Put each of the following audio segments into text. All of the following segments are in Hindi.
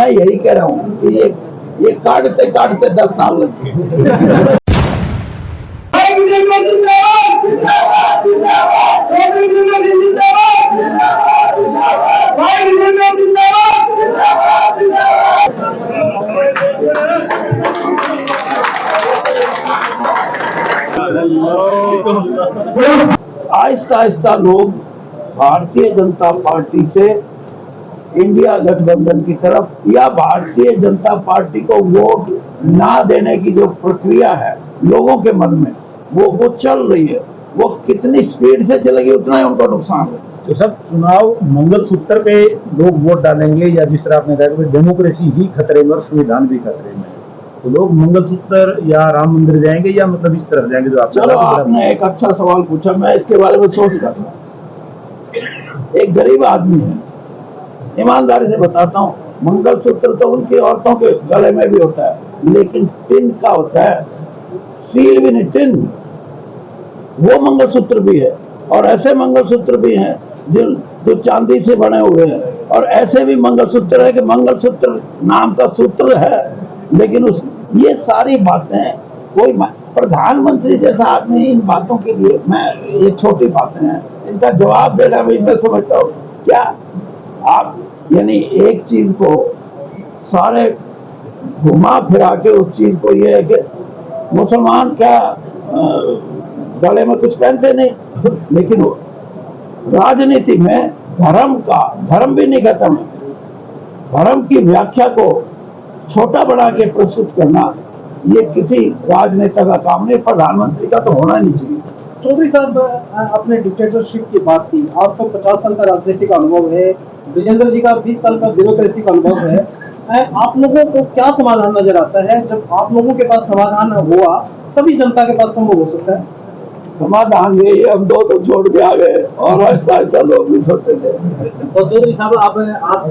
मैं यही कह रहा हूँ कि ये काटते काटते 10 साल लग गए। आहिस्ता आहिस्ता लोग भारतीय जनता पार्टी से इंडिया गठबंधन की तरफ या भारतीय जनता पार्टी को वोट ना देने की जो प्रक्रिया है लोगों के मन में वो चल रही है। वो कितनी स्पीड से चलेगी उतना ही उनको नुकसान है। तो सब चुनाव मंगलसूत्र पे लोग वोट डालेंगे या जिस तरह आपने कहा कि डेमोक्रेसी ही खतरे में और संविधान भी खतरे में, तो लोग मंगलसूत्र या राम मंदिर जाएंगे या मतलब इस तरफ जाएंगे जो आप। चलो आपने एक अच्छा सवाल पूछा, मैं इसके बारे में सोच रहा था। एक गरीब आदमी है, ईमानदारी से बताता हूँ, मंगलसूत्र तो उनकी औरतों के गले में भी होता है लेकिन टिन का होता है, स्टील भी नहीं, टिन, वो मंगलसूत्र भी है। और ऐसे मंगलसूत्र भी हैं जो चांदी से बने हुए हैं, और ऐसे भी मंगलसूत्र है कि मंगलसूत्र नाम का सूत्र है लेकिन ये सारी बातें कोई प्रधानमंत्री जैसा आदमी इन बातों के लिए, मैं ये छोटी बातें हैं इनका जवाब देना भी मैं समझता हूँ। क्या आप यानी एक चीज को सारे घुमा फिरा के उस चीज को ये है कि मुसलमान क्या गले में कुछ पहनते नहीं, लेकिन राजनीति में धर्म भी नहीं खत्म है। धर्म की व्याख्या को छोटा बना के प्रस्तुत करना ये किसी राजनेता का काम नहीं, प्रधानमंत्री का तो होना नहीं चाहिए। चौधरी साहब, आपने डिक्टेटरशिप की बात की, आपका 50 साल का राजनीतिक अनुभव है, विजेंद्र जी का 20 साल का ब्यूरोक्रेसी का अनुभव है। आप लोगों को क्या समाधान नजर आता है? जब आप लोगों के पास समाधान हुआ तभी जनता के पास संभव हो सकता है। समाधान यही, हम दो तो छोड़ के आ गए और आहिस्ता आहिस्ता लोग भी सोचते थे। तो चौधरी साहब, आप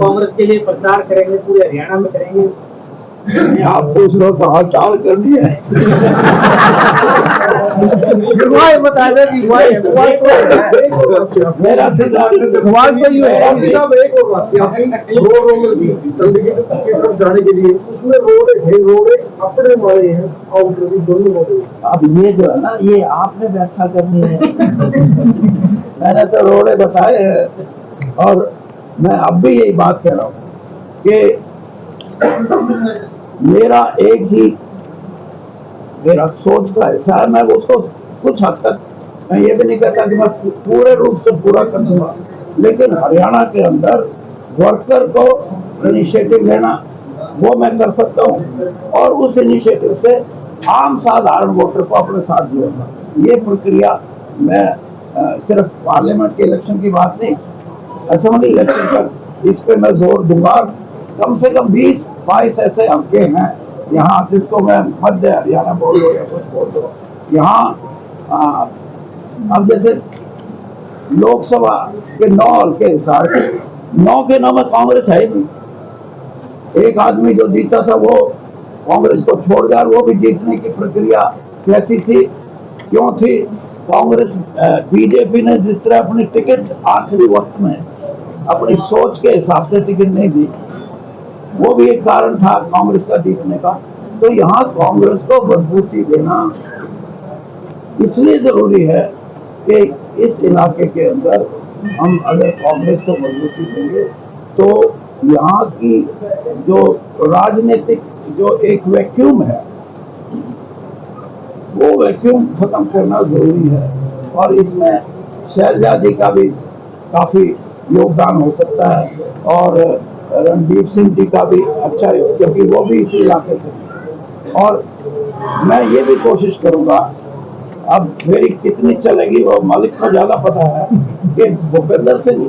कांग्रेस के लिए प्रचार करेंगे, पूरे हरियाणा में करेंगे? आप पूछ लो तो हड़ताल करनी है। मेरा सिद्धांत सवाल तो ये है जाने के लिए उसमें रोड अपने वाले हैं आउटर भी दोनों वाले। अब ये जो है ना, ये आपने व्याख्या करनी है। मैंने तो रोड़े बताए हैं और मैं अब भी यही बात कह रहा हूँ कि मेरा एक ही मेरा सोच का हिस्सा है। मैं उसको कुछ हद तक, मैं ये भी नहीं कहता कि मैं पूरे रूप से पूरा कर दूंगा, लेकिन हरियाणा के अंदर वर्कर को इनिशिएटिव लेना वो मैं कर सकता हूँ और उस इनिशिएटिव से आम साधारण वोटर को अपने साथ जोड़ना। ये प्रक्रिया मैं सिर्फ पार्लियामेंट के इलेक्शन की बात नहीं, असेंबली इलेक्शन तक इस पे मैं जोर दूंगा। कम से कम 20-22 ऐसे हल्के हैं यहाँ, जिसको मैं मध्य हरियाणा बोल दो या कुछ बोल दो, यहाँ अब जैसे लोकसभा के 9 हल्के हिसाब से 9 के 9 में कांग्रेस है ही नहीं। एक आदमी जो जीता था वो कांग्रेस को छोड़ गया, वो भी जीतने की प्रक्रिया कैसी थी, क्यों थी? कांग्रेस बीजेपी ने जिस तरह अपनी टिकट आखिरी वक्त में अपनी सोच के हिसाब से टिकट नहीं दी, वो भी एक कारण था कांग्रेस का जीतने का। तो यहाँ कांग्रेस को मजबूती देना इसलिए जरूरी है कि इस इलाके के अंदर हम अगर कांग्रेस को मजबूती देंगे तो यहाँ की जो राजनीतिक जो एक वैक्यूम है वो वैक्यूम खत्म करना जरूरी है। और इसमें शैलजा जी का भी काफी योगदान हो सकता है और रणदीप सिंह जी का भी अच्छा है, क्योंकि वो भी इसी इलाके से। और मैं ये भी कोशिश करूंगा, अब मेरी कितनी चलेगी वो मालिक को ज्यादा पता है, कि भूपेंद्र सिंह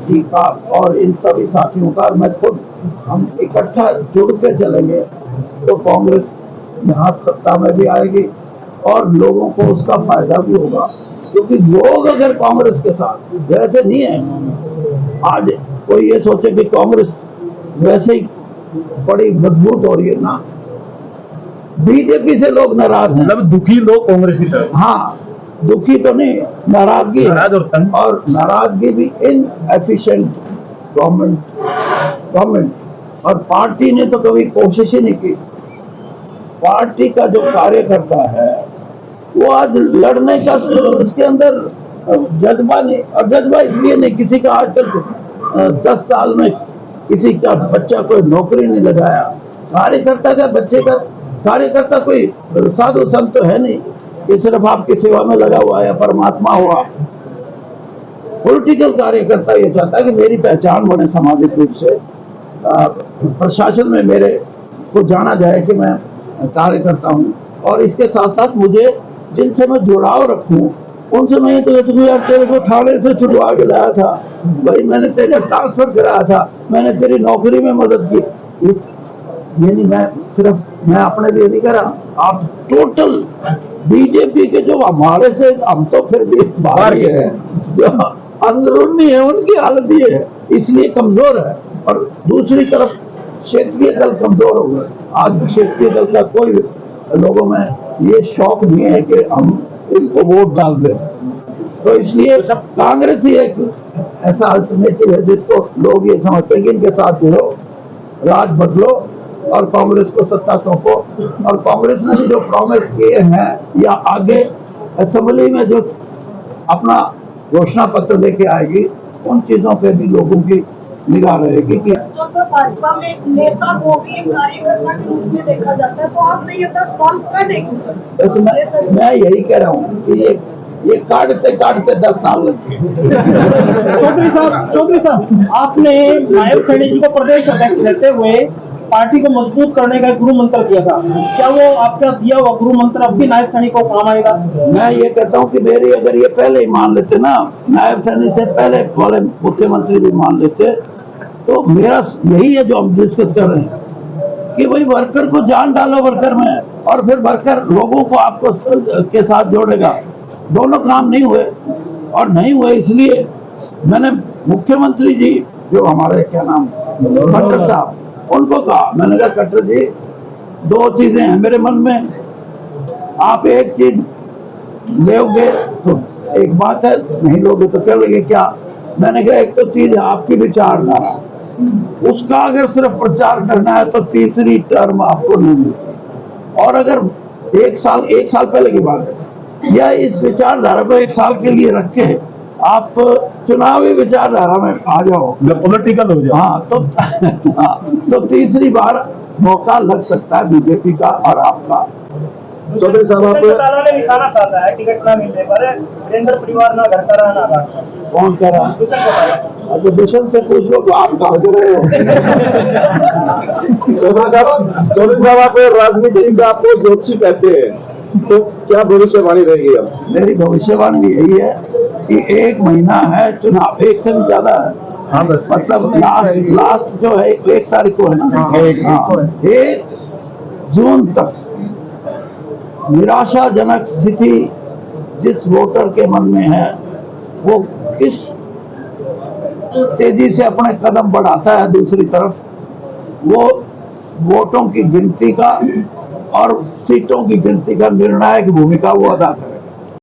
जी का और इन सभी साथियों का, मैं खुद, हम इकट्ठा जुड़ के चलेंगे तो कांग्रेस यहाँ सत्ता में भी आएगी और लोगों को उसका फायदा भी होगा। क्योंकि लोग अगर कांग्रेस के साथ, वैसे नहीं है आज कोई ये सोचे कि कांग्रेस वैसे ही बड़ी मजबूत हो रही है ना, बीजेपी से लोग नाराज हैं, मतलब दुखी लोग कांग्रेस की तरफ। हाँ, दुखी तो नहीं, नाराजगी और नाराजगी भी इन एफिशिएंट गवर्नमेंट और पार्टी ने तो कभी कोशिश ही नहीं की। पार्टी का जो कार्यकर्ता है वो आज लड़ने का उसके अंदर जज्बा नहीं, और जज्बा इसलिए नहीं, किसी का आज तक 10 साल में किसी का बच्चा कोई नौकरी नहीं लगाया। कार्यकर्ता का बच्चे का कार्यकर्ता कोई साधु संत तो है नहीं कि सिर्फ आपकी सेवा में लगा हुआ है, परमात्मा हुआ। पॉलिटिकल कार्यकर्ता ये चाहता है कि मेरी पहचान बने सामाजिक रूप से, प्रशासन में मेरे को जाना जाए कि मैं कार्यकर्ता हूँ, और इसके साथ साथ मुझे जिनसे मैं जुड़ाव रखूं उनसे मैं ये तो कहता हूँ यार तेरे को थाने से छुड़वा के लाया था भाई, मैंने तेरा ट्रांसफर कराया था, मैंने तेरी नौकरी में मदद की। ये नहीं, मैं अपने लिए नहीं कर रहा, आप टोटल बीजेपी के जो हमारे से, हम तो फिर भी बाहर के हैं, जो अंदरूनी है उनकी हालत ये है, इसलिए कमजोर है। और दूसरी तरफ क्षेत्रीय दल कमजोर हो गए। आज क्षेत्रीय दल का कोई लोगों में ये शौक नहीं है कि हम इनको वोट डाल दें, तो इसलिए सब कांग्रेस ही एक ऐसा अल्टरनेटिव है जिसको लोग ये समझते हैं कि इनके साथ जुड़ो, राज बदलो और कांग्रेस को सत्ता सौंपो। और कांग्रेस ने भी जो प्रॉमिस किए हैं या आगे असेंबली में जो अपना घोषणा पत्र लेके आएगी, उन चीजों पे भी लोगों की निगाह रहेगी कि तो सर भाजपा में एक नेता को भी एक कार्यकर्ता के रूप में देखा जाता है, तो आपने ये 10 साल कर देंगे। तो मैं यही कह रहा हूँ कि ये काटते काटते 10 साल लग गए। चौधरी साहब, आपने नायब सैनी जी को प्रदेश अध्यक्ष रहते हुए पार्टी को मजबूत करने का गुरु मंत्र दिया था, क्या वो आपका दिया हुआ गुरु मंत्र अब भी नायब सैनी को काम आएगा? मैं ये कहता हूँ कि मेरी अगर ये पहले ही मान लेते ना, नायब सैनी से पहले वाले मुख्यमंत्री भी मान लेते, तो मेरा यही है जो हम डिस्कस कर रहे हैं कि भाई वर्कर को जान डालो वर्कर में, और फिर वर्कर लोगों को आपको के साथ जोड़ेगा। दोनों काम नहीं हुए, और नहीं हुए इसलिए मैंने मुख्यमंत्री जी जो हमारे क्या नाम खट्टर साहब, उनको कहा, मैंने कहा खट्टर जी 2 चीजें हैं मेरे मन में, आप एक चीज लोगे तो एक बात है, नहीं लोगे तो क्या लगे क्या। मैंने कहा एक तो चीज है आपकी विचारधारा, उसका अगर सिर्फ प्रचार करना है तो तीसरी टर्म आपको नहीं मिलती। और अगर एक साल पहले की बात है, या इस विचारधारा को 1 साल के लिए रख के आप चुनावी विचारधारा में आ जाओ, पॉलिटिकल हो जाए, हाँ तो तीसरी बार मौका लग सकता है बीजेपी का और आपका। चौधरी साहब आप ने निशाना साधा है टिकट ना मिलने पर, वीरेंद्र परिवार ना घर का रहना रहा। कौन कह रहा है? तो दुष्यंत से पूछ लो, आप कहा रहे हो। चौधरी साहब आप राजनीति का आपको ज्योतिषी कहते हैं, तो क्या भविष्यवाणी रहेगी अब? मेरी भविष्यवाणी यही है कि 1 महीना है, चुनाव 1 से भी ज्यादा है। हाँ बस मतलब लास्ट जो है 1 तारीख को है ना, 1 जून तक निराशाजनक स्थिति जिस वोटर के मन में है, वो किस तेजी से अपने कदम बढ़ाता है, दूसरी तरफ वो वोटों की गिनती का और सीटों की गिनती का निर्णायक भूमिका वो अदा करे।